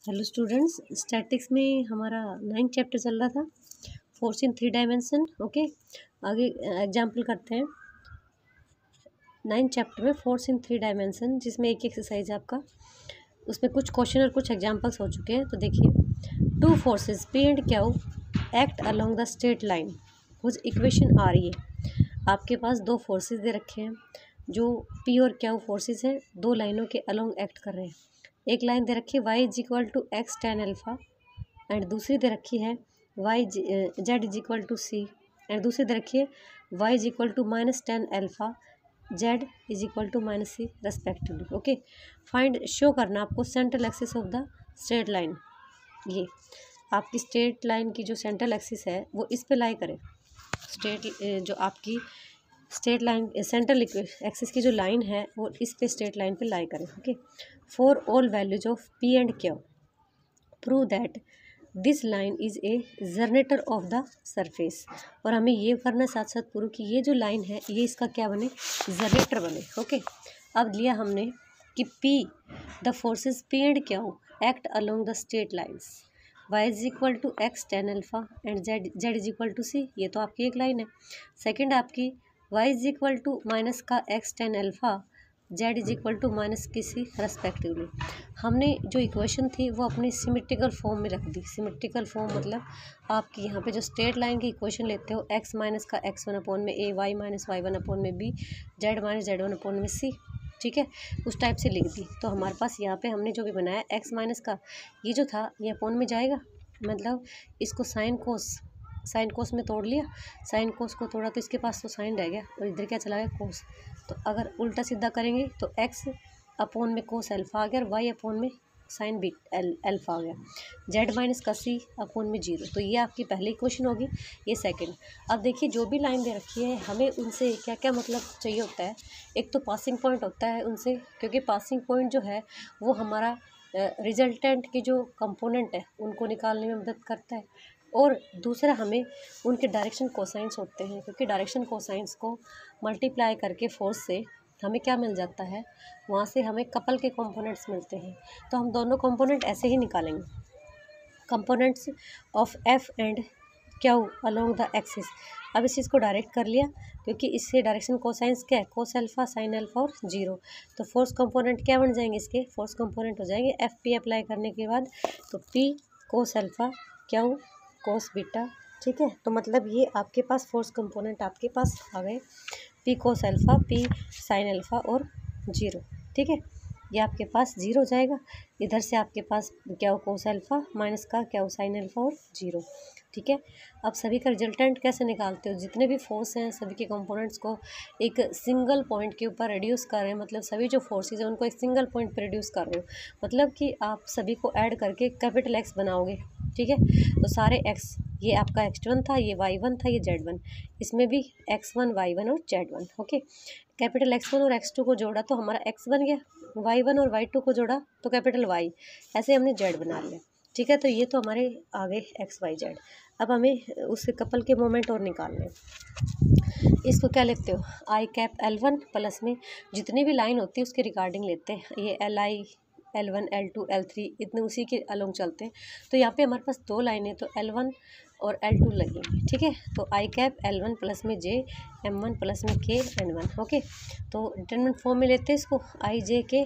Hello students, statics में हमारा 9th chapter चल रहा था, फोर्स इन 3 डायमेंशन। ओके, आगे एग्जांपल करते हैं। 9th चैप्टर में फोर्स इन 3 डायमेंशन, जिसमें एक एक्सरसाइज आपका, उसमें कुछ क्वेश्चन और कुछ एग्जांपल्स हो चुके हैं। तो देखिए, 2 forces P and Q act along the straight line whose equation आ रही है। आपके पास 2 फोर्सेस दे रखे हैं, जो पी और क्यू फोर्सेस हैं, 2 लाइनों के अलोंग एक्ट कर रहे हैं। एक लाइन दे रखी है y is equal to x ten alpha and दूसरी दे रखी है z is equal to c and दूसरी दे रखी है y is equal to minus ten alpha z is equal to minus c respectively. Okay, find show करना आपको central axis of the straight line. ये आपकी स्ट्रेट लाइन की जो सेंट्रल एक्सिस है वो इस पे लाई करे। जो आपकी स्ट्रेट लाइन सेंट्रल एक्सिस की जो लाइन है वो इस पे स्ट्रेट लाइन पे लाई करें। Okay, for all values of P and Q prove that this line is a generator off the surface. और हमें ये करना साथ साथ प्रूव कि ये जो लाइन है ये इसका क्या बने, जनरेटर बने। ओके, अब लिया हमने कि P the forces P and Q act along the straight lines y is equal to x ten alpha and z is equal to c. ये तो आपकी एक लाइन है। सेकंड आपकी y is equal to minus का x ten alpha z is equal to minus की c respectively. हमने जो इक्वेशन थी वो अपनी सिमेट्रिकल फॉर्म में रख दी। सिमेट्रिकल फॉर्म मतलब आपकी यहाँ पे जो स्ट्रेट लाइन की इक्वेशन लेते हो, एक्स माइनस का एक्स वन अपॉन में a, y minus y one upon में b, z minus z one upon में सी, ठीक है, उस टाइप से लिख दी। तो हमारे पास यहाँ पे हमने जो भी बनाया एक्स माइनस का ये जो था ये अपॉन में जाएगा, मतलब इसको साइन कोस में तोड़ लिया। साइन कोस को तोड़ा तो इसके पास तो साइन रह गया और इधर क्या चला गया, कोस। तो अगर उल्टा सीधा करेंगे तो एक्स अपॉन में कोस अल्फ़ा आ गया और वाई अपॉन में साइन बी अल्फ़ा आ गया। जेड माइनस का सी अपॉन में 0। तो ये आपकी पहली इक्वेशन होगी, ये सेकंड। अब देखिए, जो भी लाइन दे रखी है हमें उनसे क्या क्या मतलब चाहिए होता है। एक तो पासिंग पॉइंट होता है उनसे, क्योंकि पासिंग पॉइंट जो है वो हमारा रिजल्टेंट की जो कंपोनेंट है उनको निकालने में मदद करता है। और दूसरा हमें उनके डायरेक्शन कोसाइंस होते हैं, क्योंकि डायरेक्शन कोसाइंस को मल्टीप्लाई करके फोर्स से हमें क्या मिल जाता है, वहाँ से हमें कपल के कंपोनेंट्स मिलते हैं। तो हम दोनों कंपोनेंट ऐसे ही निकालेंगे, components of F and Q along the axis. अब इस चीज़ को डायरेक्ट कर लिया, क्योंकि इससे डायरेक्शन कोसाइंस क्या है, कोस अल्फ़ा साइन अल्फ़ा और 0। तो फोर्स कंपोनेंट क्या बन जाएंगे, इसके फोर्स कंपोनेंट हो जाएंगे एफ पी अप्लाई करने के बाद, तो P cos alpha Q cos beta, ठीक है। तो मतलब ये आपके पास फोर्स कंपोनेंट आपके पास आ गए, P cos alpha, P sine alpha और 0, ठीक है। ये आपके पास 0 हो जाएगा। इधर से आपके पास क्या हो, कोस अल्फ़ा माइनस का क्या हो, साइन अल्फ़ा और 0, ठीक है। अब सभी का रिजल्टेंट कैसे निकालते हो, जितने भी फोर्स हैं सभी के कंपोनेंट्स को एक सिंगल पॉइंट के ऊपर रिड्यूस कर रहे हैं, मतलब सभी जो फोर्सेज हैं उनको एक सिंगल पॉइंट पर रिड्यूस कर रहे हो, मतलब कि आप सभी को ऐड करके कैपिटल एक्स बनाओगे, ठीक है। तो सारे एक्स, ये आपका x1 था, ये y1 था, ये z1, इसमें भी x1 y1 और z1। ओके, कैपिटल x1 और x2 को जोड़ा तो हमारा x बन गया, y1 और y2 को जोड़ा तो कैपिटल y, ऐसे हमने z बना लिया, ठीक है। तो ये तो हमारे आ गए x y z। अब हमें उसके कपल के मोमेंट और निकालने हैं। इसको क्या लेते हो, आई कैप L1 प्लस में जितनी भी लाइन होती है उसके रिगार्डिंग लेते हैं, ये LI L1 L2 L3 इतने उसी के अलोंग चलते हैं। तो यहाँ पे हमारे पास 2 लाइनें, तो L1 और L2 लगेंगी, ठीक है। तो आई कैप L1 प्लस में J M1 प्लस में K N1। ओके, तो डिटरमिनेंट फॉर्म में लेते हैं इसको आई जे के,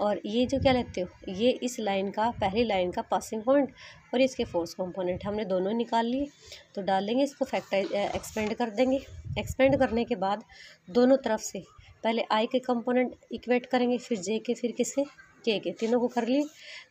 और ये जो क्या लेते हो, ये इस लाइन का, पहली लाइन का पासिंग पॉइंट और इसके फोर्स कंपोनेंट हमने दोनों निकाल लिए। तो डालेंगे इसको, एक्सपेंड कर देंगे। एक्सपेंड करने के बाद दोनों तरफ से पहले आई के कंपोनेंट इक्वेट करेंगे, फिर जे के, फिर किसके, के तीनों को कर लिए।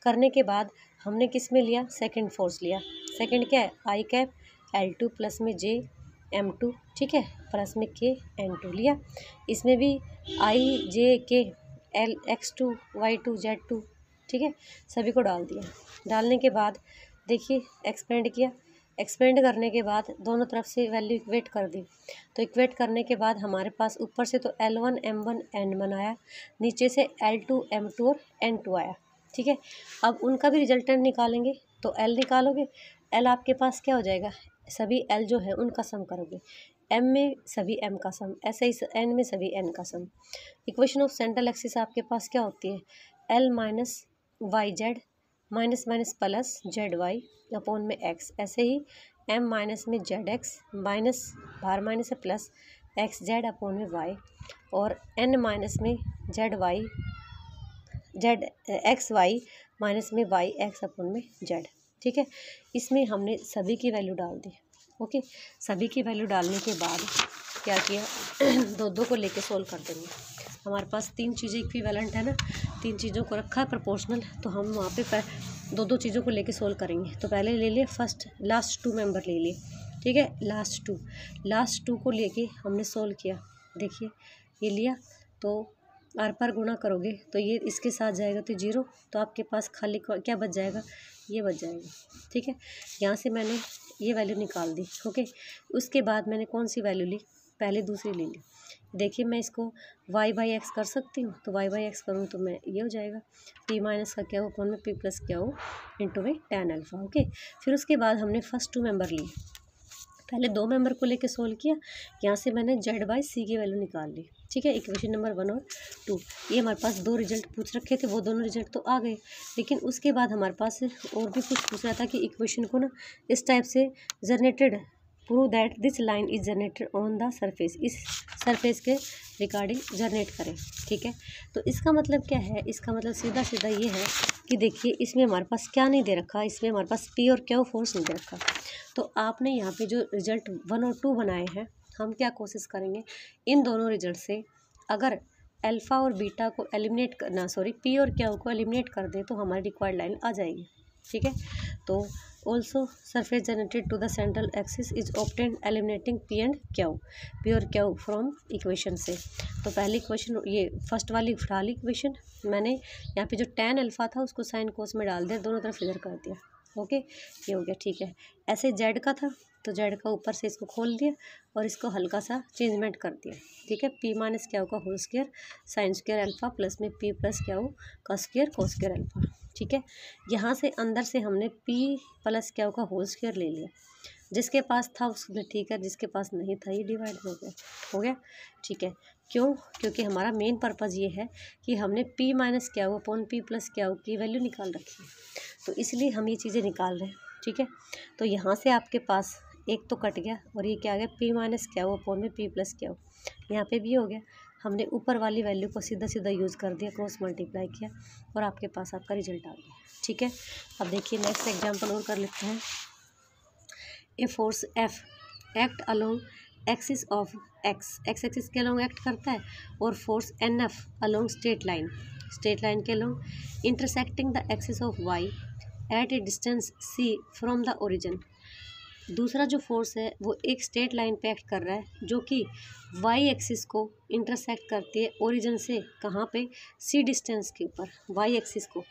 करने के बाद हमने किस में लिया, सेकंड फोर्स लिया। सेकंड क्या है, आई कैप L2 प्लस में J M2, ठीक है, प्लस में K N2 लिया। इसमें भी आई जे के L X2 Y2 Z2, ठीक है, सभी को डाल दिया। डालने के बाद देखिए एक्सपेंड किया। एक्सपेंड करने के बाद दोनों तरफ से वैल्यू इक्वेट कर दी। तो इक्वेट करने के बाद हमारे पास ऊपर से तो L1 M1 N1 आया, नीचे से L2 M2 और N2 आया, ठीक है। अब उनका भी रिजल्टेंट निकालेंगे, तो L निकालोगे, L आपके पास क्या हो जाएगा, सभी L जो है उनका सम करोगे, M में सभी M का सम, ऐसे ही N में सभी N का sum. Equation of central axis आपके पास क्या होती है, L minus y z minus minus plus z y upon में एक्स, ऐसे ही एम माइनस में जेड एक्स माइनस बाहर माइनस है प्लस एक्स जेड अपॉन में वाई, और एन माइनस में z y z x y minus में वाई एक्स अपॉन में जेड। ठीक है, इसमें हमने सभी की वैल्यू डाल दी। ओके, सभी की वैल्यू डालने के बाद क्या किया, दो दो को लेके सोल्व कर देंगे। हमारे पास तीन चीज़ें इक्विवेलेंट है ना, तीन चीज़ों को रखा है प्रोपोर्शनल, तो हम वहाँ पे दो दो चीज़ों को लेके सोल्व करेंगे। तो पहले ले लिए फर्स्ट लास्ट टू मेंबर ले लिए। ठीक है, लास्ट टू को लेके हमने सोल्व किया। देखिए ये लिया, तो आर पर गुणा करोगे तो ये इसके साथ जाएगा तो 0, तो आपके पास खाली क्या बच जाएगा, ये बच जाएगा। ठीक है, यहाँ से मैंने ये वैल्यू निकाल दी। ओके, उसके बाद मैंने कौन सी वैल्यू ली, पहले दूसरी ले ली। देखिए मैं इसको वाई बाई एक्स कर सकती हूँ, तो वाई बाई एक्स करूँ तो मैं ये हो जाएगा पी माइनस का क्या हो अपॉन में पी प्लस क्या हो इंटू में tan अल्फ़ा। ओके, फिर उसके बाद हमने फर्स्ट टू मेंबर लिए, पहले दो मेंबर को लेके सोल्व किया, यहाँ से मैंने जेड बाई सी की वैल्यू निकाल ली। ठीक है, इक्वेशन नंबर 1 और 2, ये हमारे पास दो रिजल्ट पूछ रखे थे, वो दोनों रिजल्ट तो आ गए, लेकिन उसके बाद हमारे पास और भी कुछ पूछ रहा था कि इक्वेशन को ना इस टाइप से generated, prove that this line is generated on the surface, इस सरफेस के रिगार्डिंग जनरेट करें। ठीक है, तो इसका मतलब क्या है, इसका मतलब सीधा सीधा ये है कि देखिए इसमें हमारे पास क्या नहीं दे रखा, इसमें हमारे पास पी और क्यू फोर्स नहीं दे रखा। तो आपने यहाँ पे जो रिजल्ट 1 और 2 बनाए हैं, हम क्या कोशिश करेंगे, इन दोनों रिजल्ट से अगर अल्फ़ा और बीटा को एलिमिनेट करना, पी और क्यू को एलिमिनेट कर दे तो हमारी रिक्वायर्ड लाइन आ जाएगी। ठीक है, तो also surface generated to the central axis is obtained eliminating P and Q, P और क्यू फ्रॉम इक्वेशन से। तो पहली इक्वेशन ये फर्स्ट वाली उठा ली इक्वेशन, मैंने यहाँ पे जो tan अल्फ़ा था उसको साइन कोस में डाल दिया, दोनों तरफ इधर कर दिया। ओके, ये हो गया। ठीक है, ऐसे जेड का था तो जेड का ऊपर से इसको खोल दिया और इसको हल्का सा चेंजमेंट कर दिया। ठीक है, पी माइनस क्या का whole square sine square alpha plus में पी प्लस क्या का स्क्वायर कोस स्क्वायर अल्फ़ा। ठीक है, यहाँ से अंदर से हमने पी प्लस क्या का होल स्क्वायर ले लिया, जिसके पास था उसने ठीक है, जिसके पास नहीं था ये डिवाइड हो गया। ठीक है, क्यों, क्योंकि हमारा मेन पर्पज़ ये है कि हमने पी माइनस क्या अपॉन पी प्लस क्या की वैल्यू निकाल रखी है, तो इसलिए हम ये चीज़ें निकाल रहे हैं। ठीक है, तो यहाँ से आपके पास एक तो कट गया और ये क्या आ गया, पी माइनस क्या अपॉन में पी प्लस क्या, यहाँ पे भी हो गया। हमने ऊपर वाली वैल्यू को सीधा सीधा यूज़ कर दिया, क्रॉस मल्टीप्लाई किया और आपके पास आपका रिजल्ट आ गया। ठीक है, अब देखिए नेक्स्ट एग्जाम्पल और कर लेते हैं। A force F act along axis of x axis के अलोंग एक्ट करता है, और force n F along straight line के along intersecting the axis of y at a distance c from the origin. दूसरा जो फोर्स है वो एक स्ट्रेट लाइन पे एक्ट कर रहा है, जो कि वाई एक्सिस को इंटरसेक्ट करती है ओरिजिन से, कहाँ पे, सी डिस्टेंस के ऊपर। वाई एक्सिस को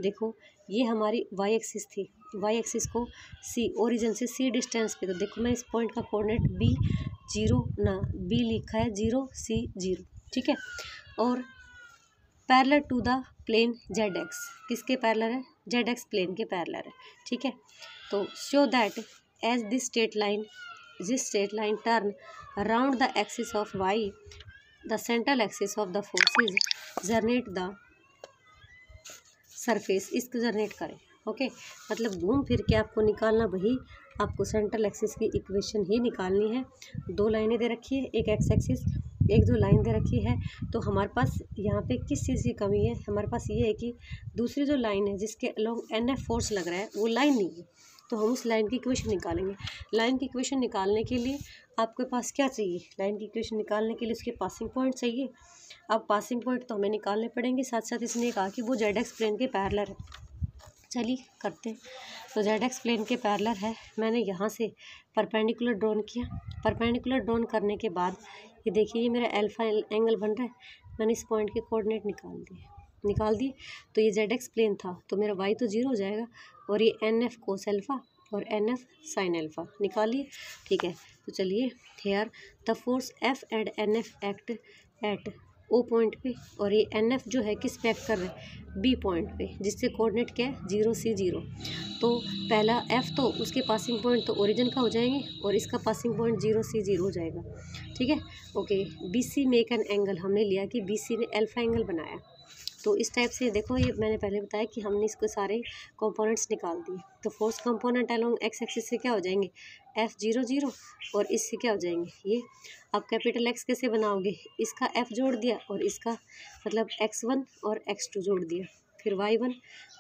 देखो, ये हमारी वाई एक्सिस थी, वाई एक्सिस को सी ओरिजिन से सी डिस्टेंस पे, तो देखो मैं इस पॉइंट का कोऑर्डिनेट बी 0 ना बी लिखा है 0 सी 0। ठीक है, और parallel to the plane Z X, किसके पैरेलल है, जेड एक्स प्लेन के पैरेलल है। ठीक है, तो show that as this straight line turn around the axis of y, the central axis of the forces generate the surface, इसको generate करें। Okay, मतलब घूम फिर के आपको निकालना वही, आपको सेंट्रल एक्सिस की इक्वेशन ही निकालनी है। दो लाइनें दे रखी है, एक एक्स एक्सिस एक जो लाइन दे रखी है, तो हमारे पास यहाँ पे किस चीज़ की कमी है, हमारे पास ये है कि दूसरी जो लाइन है जिसके अलोंग एन एफ फोर्स लग रहा है वो लाइन नहीं है, तो हम उस लाइन की इक्वेशन निकालेंगे। लाइन की इक्वेशन निकालने के लिए आपके पास क्या चाहिए, लाइन की इक्वेशन निकालने के लिए उसके पासिंग पॉइंट चाहिए। अब पासिंग पॉइंट तो हमें निकालने पड़ेंगे, साथ साथ इसने कहा कि वो जेड एक्स प्लेन के पैरेलल है। चलिए करते हैं, तो जेड एक्स प्लेन के पैरेलल है, मैंने यहाँ से परपेंडिकुलर ड्रॉन किया। परपेंडिकुलर ड्रॉन करने के बाद ये देखिए, ये मेरा अल्फा एंगल बन रहा है, मैंने इस पॉइंट के कोऑर्डिनेट निकाल दिए। तो ये जेड एक्स प्लेन था, तो मेरा वाई तो 0 हो जाएगा, और ये एन एफ कोस अल्फ़ा और एन एफ साइन अल्फ़ा निकालिए। ठीक है, तो चलिए, here the force F and N F act at O point पे, और ये एन एफ जो है किस पे एक्ट कर रहा है, बी पॉइंट पे, जिससे कोऑर्डिनेट क्या है 0 सी 0। तो पहला एफ तो उसके पासिंग पॉइंट तो ओरिजिन का हो जाएंगे, और इसका पासिंग पॉइंट 0 सी 0 हो जाएगा। ठीक है, okay, B C make an angle, हमने लिया कि बी सी ने अल्फ़ा एंगल बनाया, तो इस टाइप से देखो, ये मैंने पहले बताया कि हमने इसको सारे कंपोनेंट्स निकाल दिए। तो force component along x axis से क्या हो जाएंगे, F0 0, और इससे क्या हो जाएंगे ये। आप कैपिटल एक्स कैसे बनाओगे, इसका F जोड़ दिया और इसका मतलब x1 और x2 जोड़ दिया, फिर y1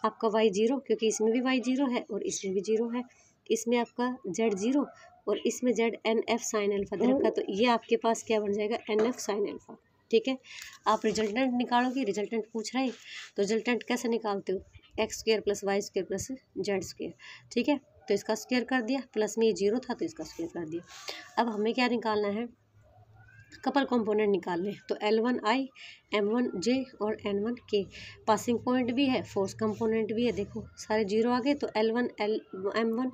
आपका y0, क्योंकि इसमें भी y0 है और इसमें भी 0 है, इसमें आपका z0 और इसमें ZNF साइन अल्फा दे रखा, तो ये आपके पास क्या बन जाएगा, NF साइन अल्फा। ठीक है, आप रिजल्टेंट निकालोगे, रिजल्टेंट पूछ रहा है तो रिजल्टेंट कैसे निकालते हो, x² + y² + z²। ठीक है, तो इसका स्क्वायर कर दिया, प्लस में ये 0 था तो इसका स्क्वायर कर दिया। अब हमें क्या निकालना है, कपल कंपोनेंट निकालने, तो L1I M1J और N1K पासिंग पॉइंट भी है, फोर्स कंपोनेंट भी है। देखो सारे 0 आ गए, तो L1 M1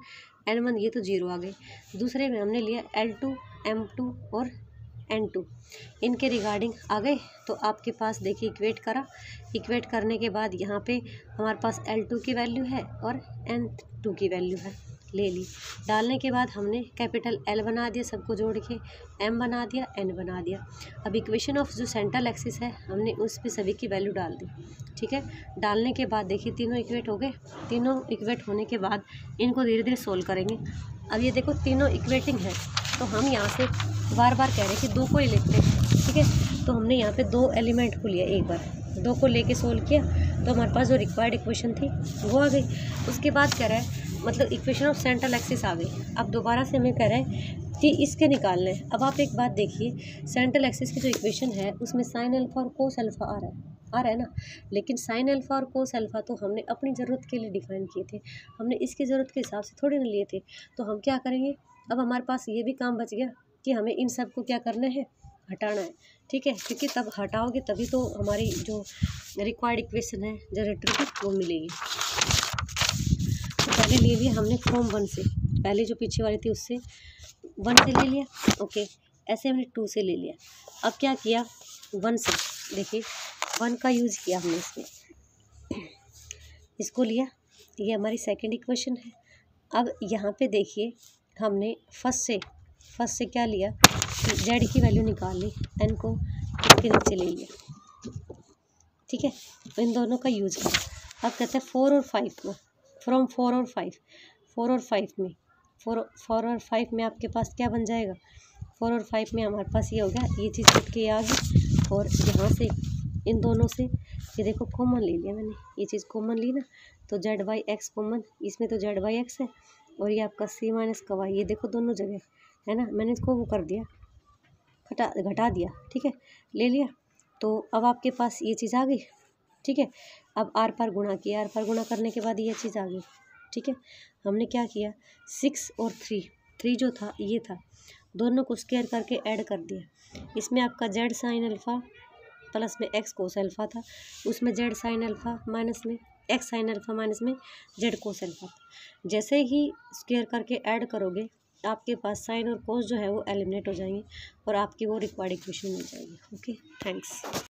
N1 ये तो 0 आ गए। दूसरे में हमने लिया L2 M2 और N2, इनके रिगार्डिंग आ गए। तो आपके पास देखिए इक्वेट करा, इक्वेट करने के बाद यहाँ पे हमारे पास L2 की वैल्यू है और N2 की वैल्यू है, ले ली। डालने के बाद हमने कैपिटल L बना दिया, सबको जोड़ के M बना दिया, N बना दिया। अब इक्वेशन ऑफ जो सेंट्रल एक्सिस है हमने उस पर सभी की वैल्यू डाल दी। ठीक है, डालने के बाद देखिए तीनों इक्वेट हो गए। तीनों इक्वेट होने के बाद इनको धीरे धीरे सोल्व करेंगे। अब ये देखो तीनों इक्वेटिंग है, तो हम यहाँ से बार बार कह रहे हैं कि 2 को ही लेते हैं। ठीक है, तो हमने यहाँ पे 2 एलिमेंट को लिया, एक बार 2 को लेके सोल्व किया, तो हमारे पास जो रिक्वायर्ड इक्वेशन थी वो आ गई। उसके बाद कह रहा है मतलब इक्वेशन ऑफ सेंट्रल एक्सिस आ गई। अब दोबारा से हमें कह रहा है कि इसके निकालने हैं। अब आप एक बात देखिए, सेंट्रल एक्सिस की जो इक्वेशन है उसमें साइन अल्फा और कोस अल्फा आ रहा है ना, लेकिन साइन अल्फा और कोस अल्फा तो हमने अपनी ज़रूरत के लिए डिफाइन किए थे, हमने इसकी ज़रूरत के हिसाब से थोड़ी ना लिए थे। तो हम क्या करेंगे, अब हमारे पास ये भी काम बच गया कि हमें इन सब को क्या करना है, हटाना है। ठीक है, क्योंकि तब हटाओगे तभी तो हमारी जो रिक्वायर्ड इक्वेशन है जनरेटर की वो मिलेगी। तो पहले ले लिया हमने फ्रॉम 1 से, पहले जो पीछे वाली थी उससे 1 से ले लिया। ओके, ऐसे हमने 2 से ले लिया। अब क्या किया, 1 से, देखिए 1 का यूज़ किया हमने इसमें, इसको लिया, ये हमारी सेकंड इक्वेशन है। अब यहाँ पे देखिए हमने फर्स्ट से क्या लिया, जेड की वैल्यू निकाल ली, एन को इसके नीचे ले लिया। ठीक है, तो इन दोनों का यूज़ करा। अब कहते हैं 4 और 5 को, फ्रॉम 4 और 5 में आपके पास क्या बन जाएगा, 4 और 5 में हमारे पास ये हो गया, ये चीज़ कट के आ गई। और यहाँ से इन दोनों से ये देखो कॉमन ले लिया मैंने, ये चीज़ कॉमन ली ना, तो ZY(x) कॉमन, इसमें तो ZY(x) है और ये आपका C - y, ये देखो दोनों जगह है ना, मैंने इसको वो कर दिया, घटा दिया। ठीक है, ले लिया। तो अब आपके पास ये चीज़ आ गई। ठीक है, अब आर पार गुणा किया, आर पार गुणा करने के बाद ये चीज़ आ गई। ठीक है, हमने क्या किया, 6 और 3 जो था ये था, दोनों को स्क्वायर करके ऐड कर दिया। इसमें आपका Z साइन अल्फ़ा प्लस में X कोस अल्फ़ा था, उसमें Z साइन अल्फ़ा माइनस में X साइन अल्फ़ा माइनस में Z कोस अल्फ़ा था। जैसे ही स्क्वायर करके ऐड करोगे आपके पास साइन और कोस जो है वो एलिमिनेट हो जाएंगे और आपकी वो रिक्वायर्ड इक्वेशन मिल जाएगी। Okay, thanks.